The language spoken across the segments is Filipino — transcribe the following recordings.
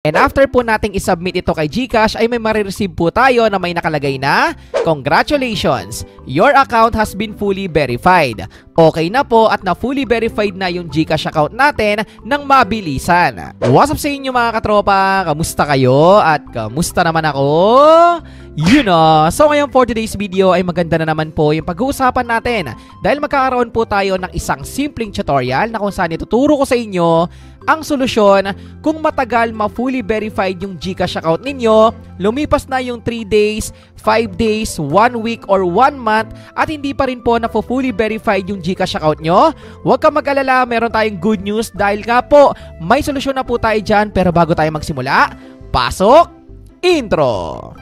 And after po nating isubmit ito kay GCash ay may marireceive po tayo na may nakalagay na, "Congratulations! Your account has been fully verified." Okay na po at na fully verified na yung GCash account natin ng mabilisan. What's up sa inyo mga katropa? Kamusta kayo? At kamusta naman ako? So ngayon for today's video ay maganda na naman po yung pag-uusapan natin dahil magkakaroon po tayo ng isang simpleng tutorial na kung saan ituturo ko sa inyo ang solusyon kung matagal ma-fully verified yung GCash account ninyo, lumipas na yung 3 days, 5 days, 1 week, or 1 month at hindi pa rin po na-fully verified yung GCash account nyo. Huwag kang mag-alala, meron tayong good news dahil nga po may solusyon na po tayo dyan. Pero bago tayo magsimula, pasok intro!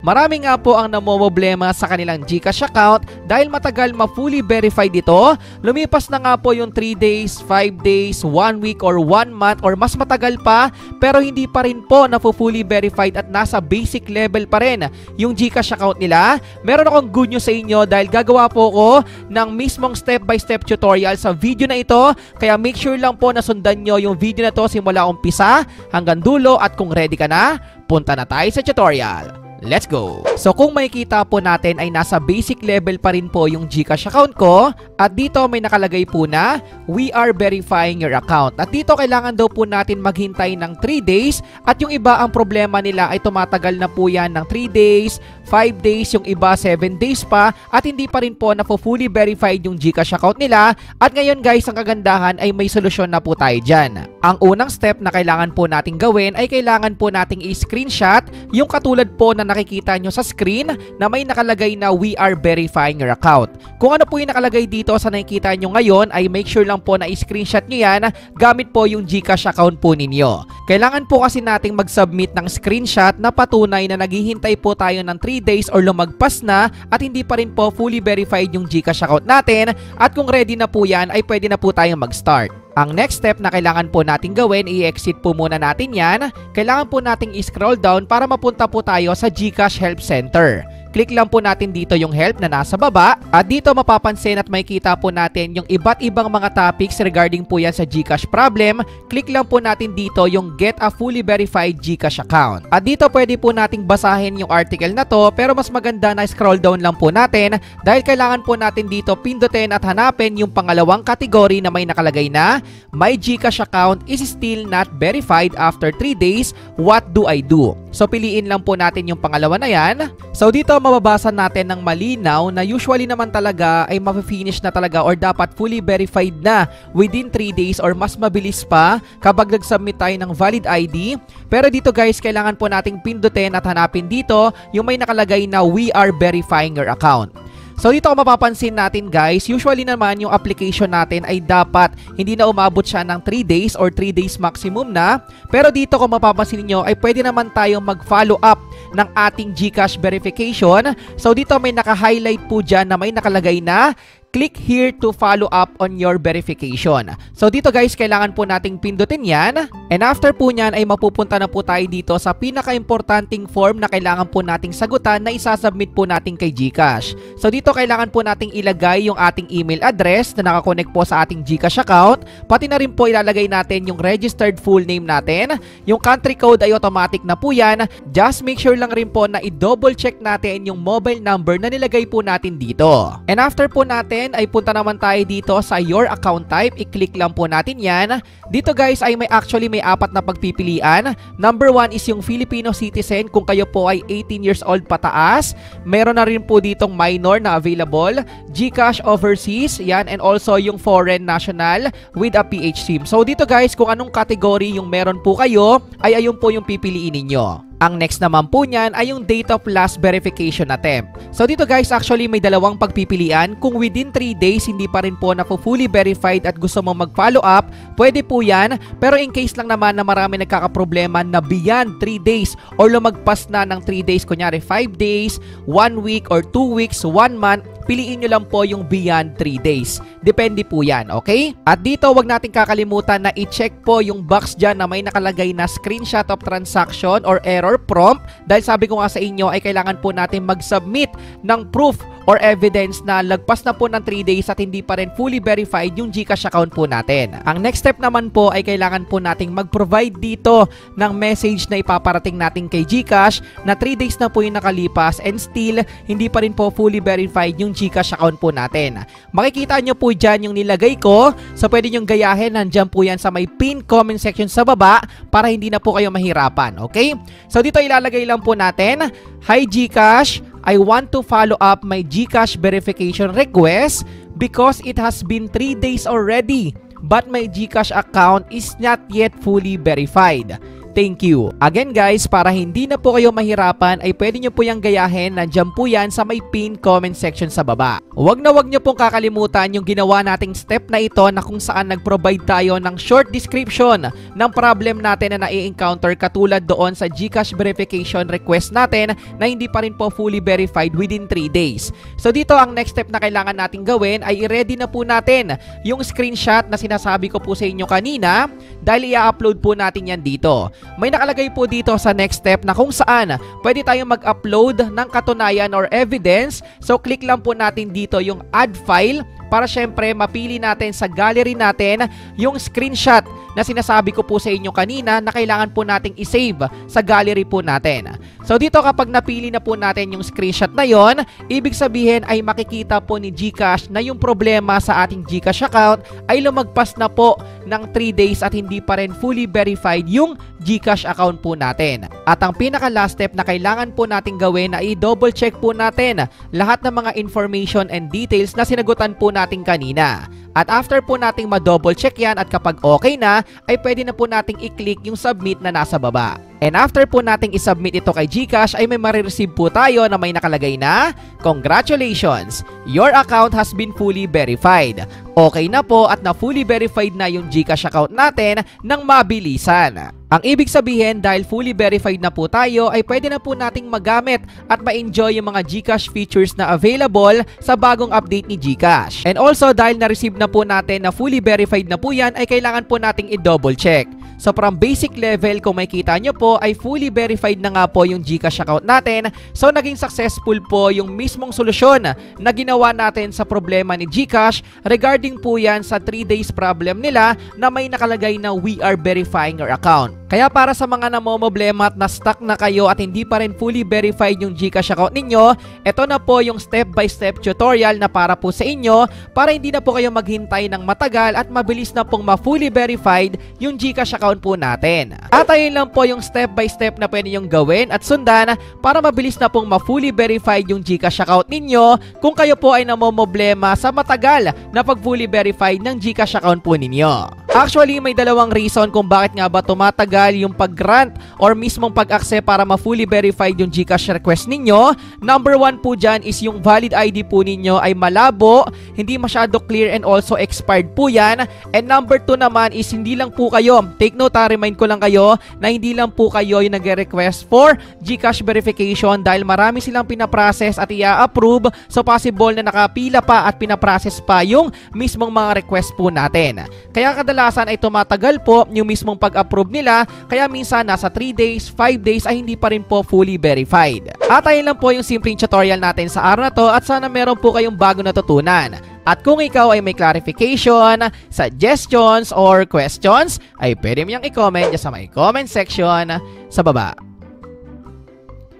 Marami nga po ang namomroblema sa kanilang GCash account dahil matagal ma-fully verified ito. Lumipas na nga po yung 3 days, 5 days, 1 week, or 1 month, or mas matagal pa pero hindi pa rin po na-fully verified at nasa basic level pa rin yung GCash account nila. Meron akong good news sa inyo dahil gagawa po ko ng mismong step-by-step tutorial sa video na ito. Kaya make sure lang po na sundan nyo yung video na to simula umpisa hanggang dulo at kung ready ka na, punta na tayo sa tutorial. Let's go! So kung makikita po natin ay nasa basic level pa rin po yung GCash account ko at dito may nakalagay po na "We are verifying your account" at dito kailangan daw po natin maghintay ng 3 days at yung iba ang problema nila ay tumatagal na po yan ng 3 days, 5 days, yung iba 7 days pa at hindi pa rin po na fully verified yung GCash account nila. At ngayon guys, ang kagandahan ay may solusyon na po tayo dyan. Ang unang step na kailangan po nating gawin ay kailangan po nating i-screenshot yung katulad po na nakikita nyo sa screen na may nakalagay na "We are verifying your account." Kung ano po yung nakalagay dito sa nakikita nyo ngayon ay make sure lang po na i-screenshot nyo yan gamit po yung GCash account po ninyo. Kailangan po kasi nating mag-submit ng screenshot na patunay na naghihintay po tayo ng 3 days or lumagpas na at hindi pa rin po fully verified yung GCash account natin at kung ready na po yan ay pwede na po tayong mag-start. Ang next step na kailangan po natin gawin, i-exit po muna natin yan. Kailangan po nating i-scroll down para mapunta po tayo sa GCash Help Center. Click lang po natin dito yung help na nasa baba at dito mapapansin at makikita po natin yung iba't ibang mga topics regarding po yan sa GCash problem. Click lang po natin dito yung "Get a fully verified GCash account." At dito pwede po nating basahin yung article na to pero mas maganda na scroll down lang po natin dahil kailangan po natin dito pindutin at hanapin yung pangalawang kategory na may nakalagay na "My GCash account is still not verified after 3 days. What do I do?" So piliin lang po natin yung pangalawa na yan. So dito mababasa natin ng malinaw na usually naman talaga ay ma-finish na talaga or dapat fully verified na within 3 days or mas mabilis pa kapag nag-submit tayo ng valid ID. Pero dito guys, kailangan po nating pindutin at hanapin dito yung may nakalagay na "We are verifying your account." So dito kung mapapansin natin guys, usually naman yung application natin ay dapat hindi na umabot siya ng 3 days or 3 days maximum na. Pero dito kung mapapansin niyo ay pwede naman tayong mag-follow up ng ating GCash verification. So dito may naka-highlight po dyan na may nakalagay na "Click here to follow up on your verification." So dito guys, kailangan po nating pindutin yan. And after po nyan ay mapupunta na po tayo dito sa pinaka-importanting form na kailangan po nating sagutan na isasubmit po natin kay GCash. So dito kailangan po nating ilagay yung ating email address na nakakonect po sa ating GCash account. Pati na rin po ilalagay natin yung registered full name natin. Yung country code ay automatic na po yan. Just make sure lang rin po na i-double check natin yung mobile number na nilagay po natin dito. And after po natin ay punta naman tayo dito sa your account type. I-click lang po natin yan. Dito guys ay may 4 na pagpipilian. Number 1 is yung Filipino citizen kung kayo po ay 18 years old pataas. Meron na rin po ditong minor na available. GCash overseas, yan, and also yung foreign national with a PH SIM. So dito guys, kung anong category yung meron po kayo ay ayun po yung pipiliin ninyo. Ang next naman po niyan ay yung date of last verification attempt. So dito guys, actually may dalawang pagpipilian. Kung within 3 days hindi pa rin po na fully verified at gusto mong mag-follow up, pwede po yan. Pero in case lang naman na marami nagkakaproblema na beyond 3 days or lumagpas na ng 3 days, kunyari 5 days, 1 week, or 2 weeks, 1 month, piliin nyo lang po yung beyond 3 days. Depende po yan, okay? At dito, wag natin kakalimutan na i-check po yung box dyan na may nakalagay na screenshot of transaction or error prompt. Dahil sabi ko nga sa inyo ay kailangan po natin mag-submit ng proof or evidence na lagpas na po ng 3 days at hindi pa rin fully verified yung GCash account po natin. Ang next step naman po ay kailangan po nating mag-provide dito ng message na ipaparating natin kay GCash na 3 days na po yung nakalipas and still hindi pa rin po fully verified yung GCash account po natin. Makikita nyo po dyan yung nilagay ko, so pwede nyong gayahin, nandyan po yan sa may pin comment section sa baba para hindi na po kayo mahirapan, okay? So dito ilalagay lang po natin, "Hi GCash, I want to follow up my GCash verification request because it has been 3 days already, but my GCash account is not yet fully verified. Thank you." Again guys, para hindi na po kayo mahirapan ay pwede nyo po yung gayahin, nandiyan po yan sa may pin comment section sa baba. Huwag nyo pong kakalimutan yung ginawa nating step na ito na kung saan nag-provide tayo ng short description ng problem natin na nai-encounter katulad doon sa GCash verification request natin na hindi pa rin po fully verified within 3 days. So dito ang next step na kailangan natin gawin ay i-ready na po natin yung screenshot na sinasabi ko po sa inyo kanina dahil i-upload po natin yan dito. May nakalagay po dito sa next step na kung saan pwede tayong mag-upload ng katunayan or evidence. So click lang po natin dito yung add file para syempre mapili natin sa gallery natin yung screenshot na sinasabi ko po sa inyo kanina na kailangan po nating isave sa gallery po natin. So dito kapag napili na po natin yung screenshot na yon, ibig sabihin ay makikita po ni GCash na yung problema sa ating GCash account ay lumagpas na po ng 3 days at hindi pa rin fully verified yung GCash account po natin. At ang pinaka last step na kailangan po nating gawin ay i-double check po natin lahat ng mga information and details na sinagutan po natin kanina. At after po nating ma-double check yan at kapag okay na, ay pwede na po nating i-click yung submit na nasa baba. And after po nating i-submit ito kay GCash ay may marireceive po tayo na may nakalagay na, "Congratulations! Your account has been fully verified." Okay na po at na fully verified na yung GCash account natin ng mabilisan. Ang ibig sabihin dahil fully verified na po tayo ay pwede na po nating magamit at ma-enjoy yung mga GCash features na available sa bagong update ni GCash. And also dahil na-receive na po natin na fully verified na po yan ay kailangan po nating i-double check. So from basic level kung makikita nyo po ay fully verified na nga po yung GCash account natin. So naging successful po yung mismong solusyon na ginawa natin sa problema ni GCash regarding po yan sa 3 days problem nila na may nakalagay na "We are verifying your account." Kaya para sa mga namomblema at na-stuck na kayo at hindi pa rin fully verified yung GCash account ninyo, ito na po yung step-by-step tutorial na para po sa inyo para hindi na po kayo maghintay ng matagal at mabilis na pong ma-fully verified yung GCash account po natin. At ayun lang po yung step-by-step na pwede nyong gawin at sundan para mabilis na pong ma-fully verified yung GCash account ninyo kung kayo po ay namomblema sa matagal na pag-fully verified ng GCash account po ninyo. Actually, may dalawang reason kung bakit nga ba tumatagal yung pag-grant or mismong pag-accept para ma-fully verified yung GCash request ninyo. Number 1 po dyan is yung valid ID po ninyo ay malabo, hindi masyado clear and also expired po yan. And number 2 naman is hindi lang po kayo, take note remind ko lang kayo na hindi lang po kayo yung nag-request for GCash verification dahil marami silang pinaprocess at i-approve. So possible na nakapila pa at pinaprocess pa yung mismong mga request po natin. Kaya kadalasan ay tumatagal po yung mismong pag-approve nila, kaya minsan nasa 3 days, 5 days ay hindi pa rin po fully verified. At ayun lang po yung simpleng tutorial natin sa araw na to at sana meron po kayong bago natutunan. At kung ikaw ay may clarification, suggestions, or questions, ay pwede mo yung i-comment sa may comment section sa baba.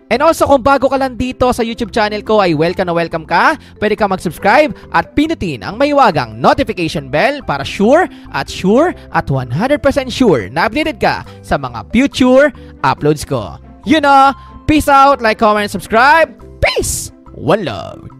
And also kung bago ka lang dito sa YouTube channel ko ay welcome na welcome ka. Pwede ka mag-subscribe at pinutin ang maywagang notification bell para sure at 100% sure na updated ka sa mga future uploads ko. You know, peace out, like, comment, subscribe. Peace! One love!